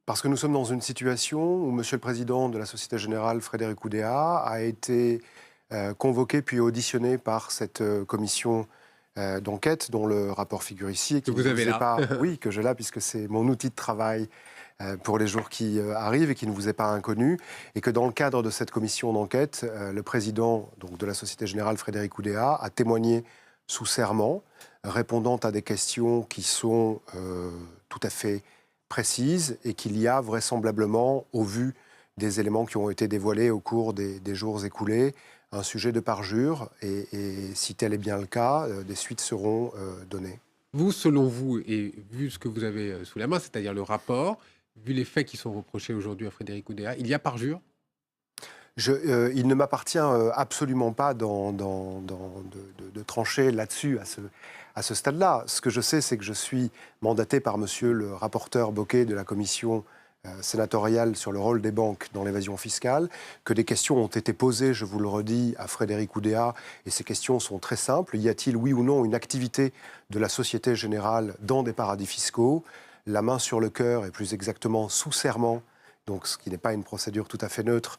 Parce que nous sommes dans une situation où Monsieur le Président de la Société Générale, Frédéric Oudéa, a été convoqué puis auditionné par cette commission d'enquête dont le rapport figure ici. Et Que qui ne vous avez vous est là. pas, oui, que j'ai là, puisque c'est mon outil de travail pour les jours qui arrivent et qui ne vous est pas inconnu. Et que dans le cadre de cette commission d'enquête, le président donc, de la Société Générale, Frédéric Oudéa, a témoigné sous serment, répondant à des questions qui sont tout à fait précises et qu'il y a vraisemblablement, au vu des éléments qui ont été dévoilés au cours des jours écoulés, un sujet de parjure. Et si tel est bien le cas, des suites seront données. Vous, selon vous, et vu ce que vous avez sous la main, c'est-à-dire le rapport, vu les faits qui sont reprochés aujourd'hui à Frédéric Oudéa, il y a parjure? Il ne m'appartient absolument pas de trancher là-dessus à ce stade-là. Ce que je sais, c'est que je suis mandaté par monsieur le rapporteur Bocquet de la commission sénatoriale sur le rôle des banques dans l'évasion fiscale, que des questions ont été posées, je vous le redis, à Frédéric Oudéa, et ces questions sont très simples. Y a-t-il, oui ou non, une activité de la Société Générale dans des paradis fiscaux? La main sur le cœur, et plus exactement sous serment, donc ce qui n'est pas une procédure tout à fait neutre,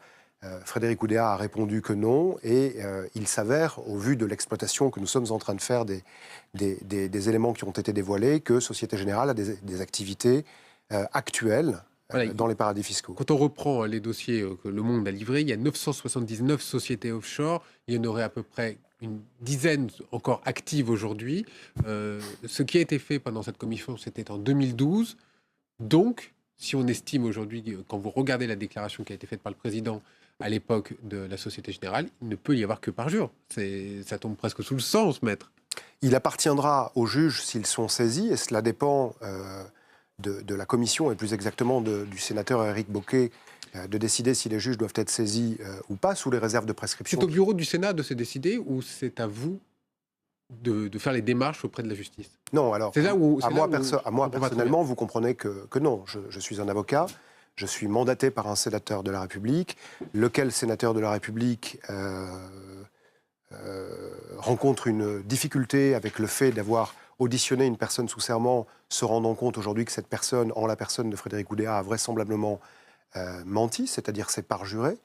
Frédéric Oudéa a répondu que non, et il s'avère, au vu de l'exploitation que nous sommes en train de faire des éléments qui ont été dévoilés, que Société Générale a des activités actuelles Voilà, dans les paradis fiscaux. quand on reprend les dossiers que Le Monde a livrés, il y a 979 sociétés offshore. Il y en aurait à peu près une dizaine encore actives aujourd'hui. Ce qui a été fait pendant cette commission, c'était en 2012. Donc, si on estime aujourd'hui, quand vous regardez la déclaration qui a été faite par le président à l'époque de la Société Générale, il ne peut y avoir que parjure. Ça tombe presque sous le sens, maître. Il appartiendra aux juges s'ils sont saisis, et cela dépend de la commission, et plus exactement du sénateur Éric Bocquet, de décider si les juges doivent être saisis ou pas, sous les réserves de prescription. C'est au bureau du Sénat de se décider ou c'est à vous de faire les démarches auprès de la justice? Non, alors, C'est là où, à moi on comprend pas personnellement, vous comprenez que non. Je suis un avocat, je suis mandaté par un sénateur de la République, lequel sénateur de la République rencontre une difficulté avec le fait d'avoir auditionné une personne sous serment, se rendant compte aujourd'hui que cette personne, en la personne de Frédéric Oudéa, a vraisemblablement menti, c'est-à-dire s'est parjuré.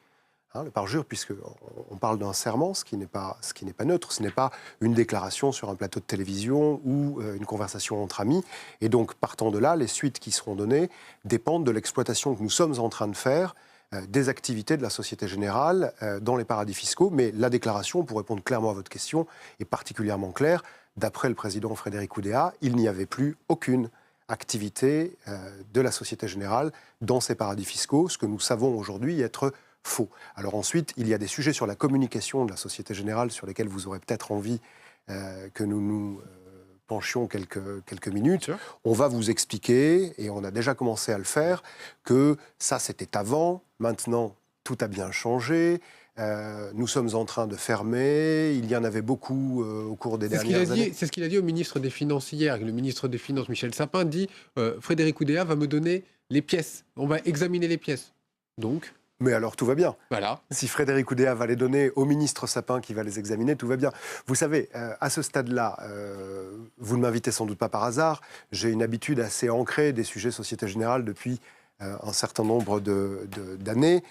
Le parjure, puisqu'on parle d'un serment, ce qui n'est pas neutre, ce n'est pas une déclaration sur un plateau de télévision ou une conversation entre amis. Et donc, partant de là, les suites qui seront données dépendent de l'exploitation que nous sommes en train de faire des activités de la Société Générale dans les paradis fiscaux. Mais la déclaration, pour répondre clairement à votre question, est particulièrement claire. D'après le président Frédéric Oudéa, il n'y avait plus aucune activité de la Société Générale dans ces paradis fiscaux, ce que nous savons aujourd'hui être faux. Alors ensuite, il y a des sujets sur la communication de la Société Générale sur lesquels vous aurez peut-être envie que nous nous penchions quelques minutes. Sûr. On va vous expliquer, et on a déjà commencé à le faire, que ça c'était avant, maintenant tout a bien changé. Nous sommes en train de fermer. Il y en avait beaucoup au cours des dernières années. C'est ce qu'il a dit au ministre des Finances hier. Le ministre des Finances, Michel Sapin, dit Frédéric Oudéa va me donner les pièces. On va examiner les pièces. Donc, Mais alors tout va bien. voilà. Si Frédéric Oudéa va les donner au ministre Sapin qui va les examiner, tout va bien. Vous savez, à ce stade-là, vous ne m'invitez sans doute pas par hasard. J'ai une habitude assez ancrée des sujets Société Générale depuis un certain nombre d'années.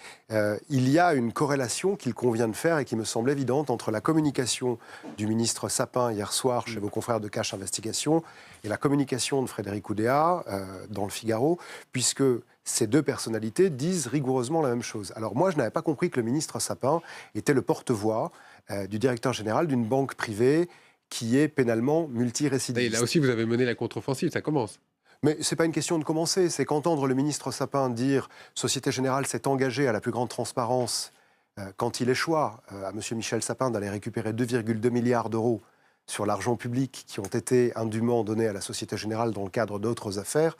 Il y a une corrélation qu'il convient de faire et qui me semble évidente entre la communication du ministre Sapin hier soir chez vos confrères de Cash Investigation et la communication de Frédéric Oudéa dans le Figaro, puisque ces deux personnalités disent rigoureusement la même chose. Alors moi, je n'avais pas compris que le ministre Sapin était le porte-voix du directeur général d'une banque privée qui est pénalement Et multirécidiviste. là aussi, vous avez mené la contre-offensive, ça commence. Mais ce n'est pas une question de commencer, c'est qu'entendre le ministre Sapin dire « Société Générale s'est engagée à la plus grande transparence » quand il échoua à M. Michel Sapin d'aller récupérer 2,2 milliards d'euros sur l'argent public qui ont été indûment donnés à la Société Générale dans le cadre d'autres affaires,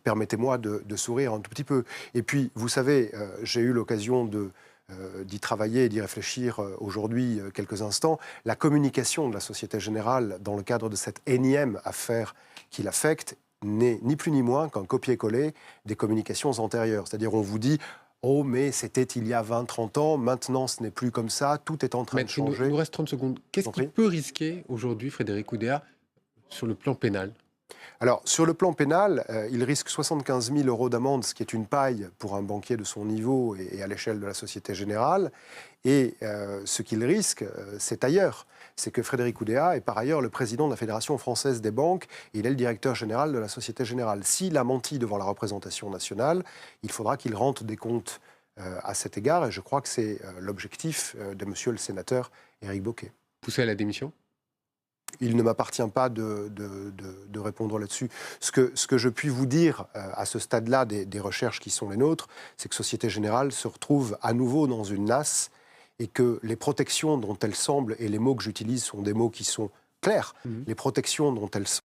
permettez-moi de sourire un tout petit peu. Et puis, vous savez, j'ai eu l'occasion d'y travailler et d'y réfléchir aujourd'hui quelques instants. La communication de la Société Générale dans le cadre de cette énième affaire qui l'affecte n'est ni plus ni moins qu'un copier-coller des communications antérieures. C'est-à-dire, on vous dit « Oh, mais c'était il y a 20, 30 ans, maintenant ce n'est plus comme ça, tout est en train de changer. » Il nous reste 30 secondes. Qu'est-ce qui peut risquer aujourd'hui Frédéric Oudéa sur le plan pénal? Alors, sur le plan pénal, il risque 75 000 euros d'amende, ce qui est une paille pour un banquier de son niveau et à l'échelle de la Société Générale. Et ce qu'il risque, c'est ailleurs. C'est que Frédéric Oudéa est par ailleurs le président de la Fédération française des banques et il est le directeur général de la Société Générale. S'il a menti devant la représentation nationale, il faudra qu'il rende des comptes à cet égard. Et je crois que c'est l'objectif de monsieur le sénateur Éric Bocquet. Poussé à la démission ? Il ne m'appartient pas de répondre là-dessus. Ce que je puis vous dire à ce stade-là des recherches qui sont les nôtres, c'est que Société Générale se retrouve à nouveau dans une nasse et que les protections dont elle semble, et les mots que j'utilise sont des mots qui sont clairs, les protections dont elle semble